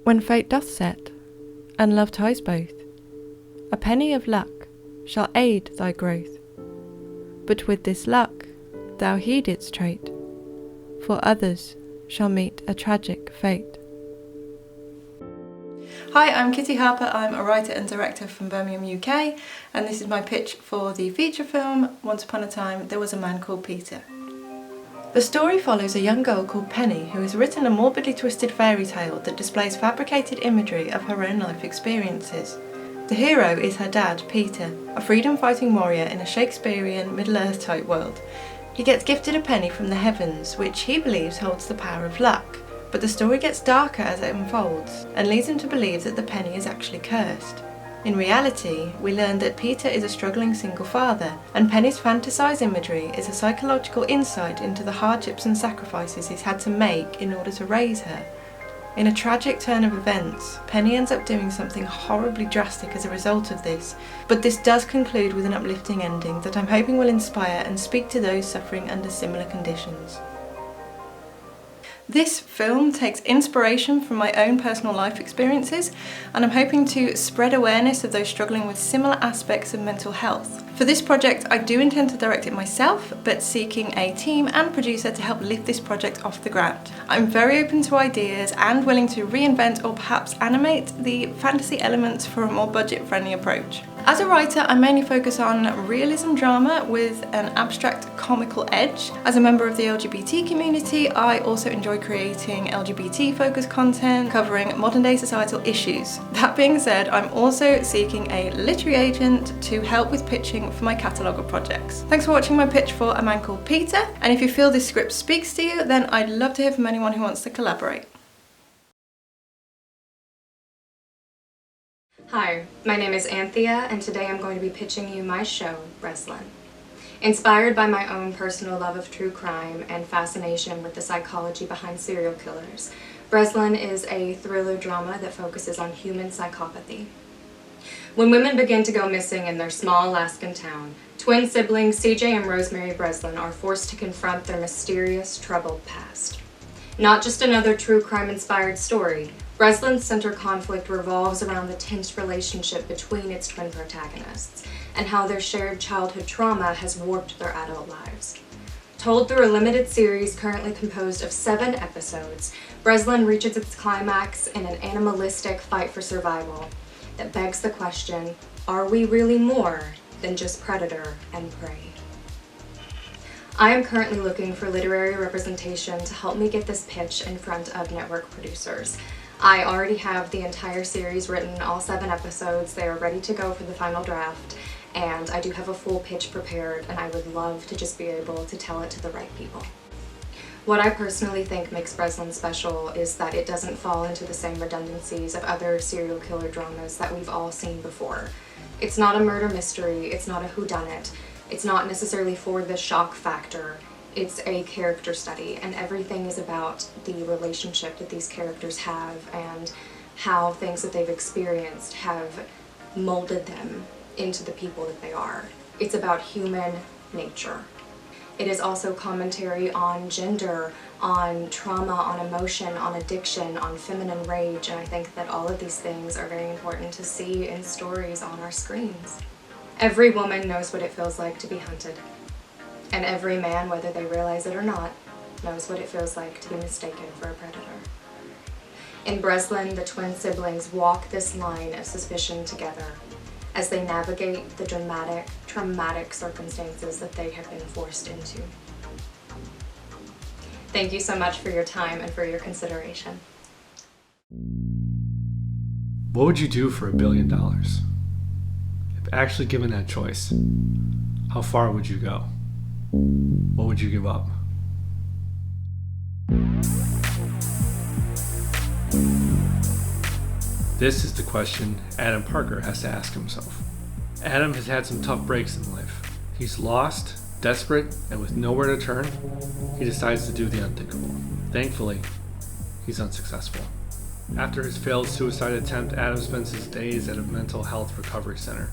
When fate doth set, and love ties both, a penny of luck shall aid thy growth. But with this luck thou heed its trait, for others shall meet a tragic fate. Hi, I'm Kitty Harper. I'm a writer and director from Birmingham, UK, and this is my pitch for the feature film Once Upon a Time There Was a Man Called Peter. The story follows a young girl called Penny who has written a morbidly twisted fairy tale that displays fabricated imagery of her own life experiences. The hero is her dad, Peter, a freedom-fighting warrior in a Shakespearean Middle-earth type world. He gets gifted a penny from the heavens, which he believes holds the power of luck. But the story gets darker as it unfolds, and leads him to believe that the penny is actually cursed. In reality, we learn that Peter is a struggling single father, and Penny's fantasized imagery is a psychological insight into the hardships and sacrifices he's had to make in order to raise her. In a tragic turn of events, Penny ends up doing something horribly drastic as a result of this, but this does conclude with an uplifting ending that I'm hoping will inspire and speak to those suffering under similar conditions. This film takes inspiration from my own personal life experiences, and I'm hoping to spread awareness of those struggling with similar aspects of mental health. For this project, I do intend to direct it myself, but seeking a team and producer to help lift this project off the ground. I'm very open to ideas and willing to reinvent or perhaps animate the fantasy elements for a more budget-friendly approach. As a writer, I mainly focus on realism drama with an abstract comical edge. As a member of the LGBT community, I also enjoy creating LGBT-focused content covering modern-day societal issues. That being said, I'm also seeking a literary agent to help with pitching for my catalogue of projects. Thanks for watching my pitch for A Man Called Peter, and if you feel this script speaks to you, then I'd love to hear from anyone who wants to collaborate. Hi, my name is Antheia, and today I'm going to be pitching you my show, BRESLIN. Inspired by my own personal love of true crime and fascination with the psychology behind serial killers, BRESLIN is a thriller drama that focuses on human psychopathy. When women begin to go missing in their small Alaskan town, twin siblings CJ and Rosemary Breslin are forced to confront their mysterious, troubled past. Not just another true crime-inspired story, Breslin's center conflict revolves around the tense relationship between its twin protagonists and how their shared childhood trauma has warped their adult lives. Told through a limited series currently composed of 7 episodes, Breslin reaches its climax in an animalistic fight for survival that begs the question, are we really more than just predator and prey? I am currently looking for literary representation to help me get this pitch in front of network producers. I already have the entire series written, all 7 episodes. They are ready to go for the final draft, and I do have a full pitch prepared, and I would love to just be able to tell it to the right people. What I personally think makes BRESLIN special is that it doesn't fall into the same redundancies of other serial killer dramas that we've all seen before. It's not a murder mystery, it's not a whodunit, it's not necessarily for the shock factor. It's a character study, and everything is about the relationship that these characters have and how things that they've experienced have molded them into the people that they are. It's about human nature. It is also commentary on gender, on trauma, on emotion, on addiction, on feminine rage, and I think that all of these things are very important to see in stories on our screens. Every woman knows what it feels like to be hunted. And every man, whether they realize it or not, knows what it feels like to be mistaken for a predator. In BRESLIN, the twin siblings walk this line of suspicion together as they navigate the dramatic, traumatic circumstances that they have been forced into. Thank you so much for your time and for your consideration. What would you do for $1 billion? If actually given that choice, how far would you go? What would you give up? This is the question Adam Parker has to ask himself. Adam has had some tough breaks in life. He's lost, desperate, and with nowhere to turn, he decides to do the unthinkable. Thankfully, he's unsuccessful. After his failed suicide attempt, Adam spends his days at a mental health recovery center.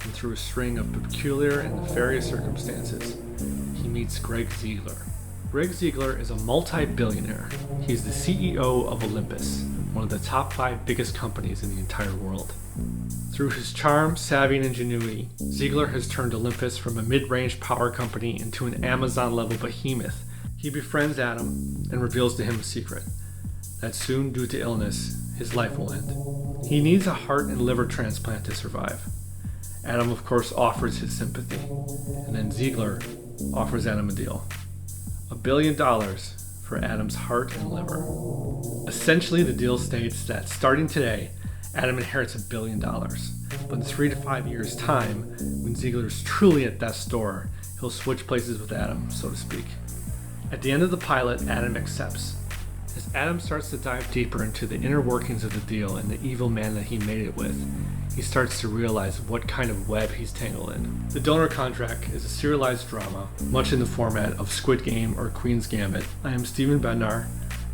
And through a string of peculiar and nefarious circumstances, he meets Greg Ziegler. Greg Ziegler is a multi-billionaire. He's the CEO of Olympus, one of the top 5 biggest companies in the entire world. Through his charm, savvy, and ingenuity, Ziegler has turned Olympus from a mid-range power company into an Amazon-level behemoth. He befriends Adam and reveals to him a secret, that soon, due to illness, his life will end. He needs a heart and liver transplant to survive. Adam, of course, offers his sympathy, and then Ziegler offers Adam a deal. $1 billion for Adam's heart and liver. Essentially, the deal states that starting today, Adam inherits $1 billion, but in 3 to 5 years' time, when Ziegler is truly at death's door, he'll switch places with Adam, so to speak. At the end of the pilot, Adam accepts. As Adam starts to dive deeper into the inner workings of the deal and the evil man that he made it with, he starts to realize what kind of web he's tangled in. The Donor Contract is a serialized drama, much in the format of Squid Game or Queen's Gambit. I am Stephen Bednar,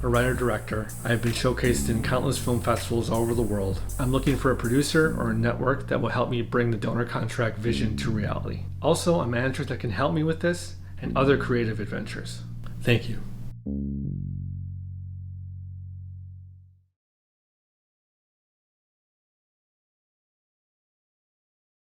a writer-director. I have been showcased in countless film festivals all over the world. I'm looking for a producer or a network that will help me bring the Donor Contract vision to reality. Also, a manager that can help me with this and other creative adventures. Thank you.